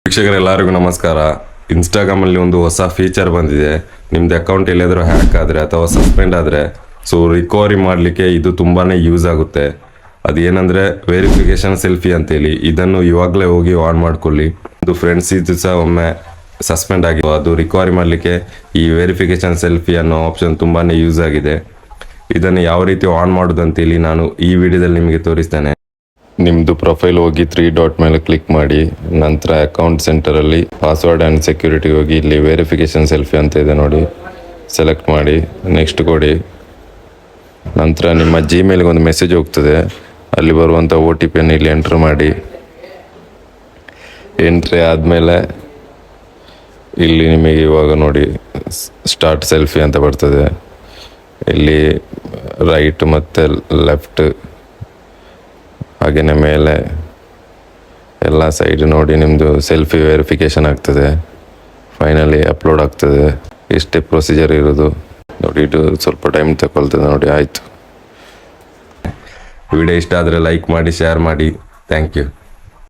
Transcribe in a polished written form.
ವೀಕ್ಷಕರೆಲ್ಲರಿಗೂ ನಮಸ್ಕಾರ. ಇನ್ಸ್ಟಾಗ್ರಾಮಲ್ಲಿ ಒಂದು ಹೊಸ ಫೀಚರ್ ಬಂದಿದೆ. ನಿಮ್ದು ಅಕೌಂಟ್ ಎಲ್ಲಾದರೂ ಹ್ಯಾಕ್ ಆದರೆ ಅಥವಾ ಸಸ್ಪೆಂಡ್ ಆದರೆ ರಿಕವರಿ ಮಾಡಲಿಕ್ಕೆ ಇದು ತುಂಬಾ ಯೂಸ್ ಆಗುತ್ತೆ. ಅದೇನೆಂದರೆ ವೆರಿಫಿಕೇಷನ್ ಸೆಲ್ಫಿ ಅಂತೇಳಿ. ಇದನ್ನು ಇವಾಗಲೇ ಹೋಗಿ ಆನ್ ಮಾಡ್ಕೊಳ್ಳಿ. ಒಂದು ಫ್ರೆಂಡ್ಸ್ ಇದು ಸಹ ಒಮ್ಮೆ ಸಸ್ಪೆಂಡ್ ಆಗಿ ಅದು ರಿಕವರಿ ಮಾಡಲಿಕ್ಕೆ ಈ ವೆರಿಫಿಕೇಷನ್ ಸೆಲ್ಫಿ ಅನ್ನೋ ಆಪ್ಷನ್ ತುಂಬಾ ಯೂಸ್ ಆಗಿದೆ. ಇದನ್ನು ಯಾವ ರೀತಿ ಆನ್ ಮಾಡೋದು ಅಂತೇಳಿ ನಾನು ಈ ವಿಡಿಯೋದಲ್ಲಿ ನಿಮಗೆ ತೋರಿಸ್ತೇನೆ. ನಿಮ್ಮದು ಪ್ರೊಫೈಲ್ ಹೋಗಿ 3 ಡಾಟ್ ಮೇಲೆ ಕ್ಲಿಕ್ ಮಾಡಿ, ನಂತರ ಅಕೌಂಟ್ ಸೆಂಟರಲ್ಲಿ ಪಾಸ್ವರ್ಡ್ ಆ್ಯಂಡ್ ಸೆಕ್ಯೂರಿಟಿ ಹೋಗಿ ಇಲ್ಲಿ ವೆರಿಫಿಕೇಷನ್ ಸೆಲ್ಫಿ ಅಂತ ಇದೆ ನೋಡಿ, ಸೆಲೆಕ್ಟ್ ಮಾಡಿ ನೆಕ್ಸ್ಟ್ ಕೊಡಿ. ನಂತರ ನಿಮ್ಮ ಜಿಮೇಲ್ಗೆ ಒಂದು ಮೆಸೇಜ್ ಹೋಗ್ತದೆ, ಅಲ್ಲಿ ಬರುವಂಥ OTP ಇಲ್ಲಿ ಎಂಟ್ರ್ ಮಾಡಿ. ಎಂಟ್ರಿ ಆದಮೇಲೆ ಇಲ್ಲಿ ನಿಮಗೆ ಇವಾಗ ನೋಡಿ ಸ್ಟಾರ್ಟ್ ಸೆಲ್ಫಿ ಅಂತ ಬರ್ತದೆ. ಇಲ್ಲಿ ರೈಟ್ ಮತ್ತು ಲೆಫ್ಟ್ ಹಾಗೆಯೇ ಮೇಲೆ ಎಲ್ಲ ಸೈಡ್ ನೋಡಿ ನಿಮ್ಮದು ಸೆಲ್ಫಿ ವೆರಿಫಿಕೇಷನ್ ಆಗ್ತದೆ. ಫೈನಲಿ ಅಪ್ಲೋಡ್ ಆಗ್ತದೆ. ಇಷ್ಟೇ ಪ್ರೊಸೀಜರ್ ಇರೋದು ನೋಡಿ. ಇದು ಸ್ವಲ್ಪ ಟೈಮ್ ತಗೊಳ್ತದೆ ನೋಡಿ. ಆಯಿತು, ವಿಡಿಯೋ ಇಷ್ಟ ಆದರೆ ಲೈಕ್ ಮಾಡಿ, ಶೇರ್ ಮಾಡಿ. Thank you.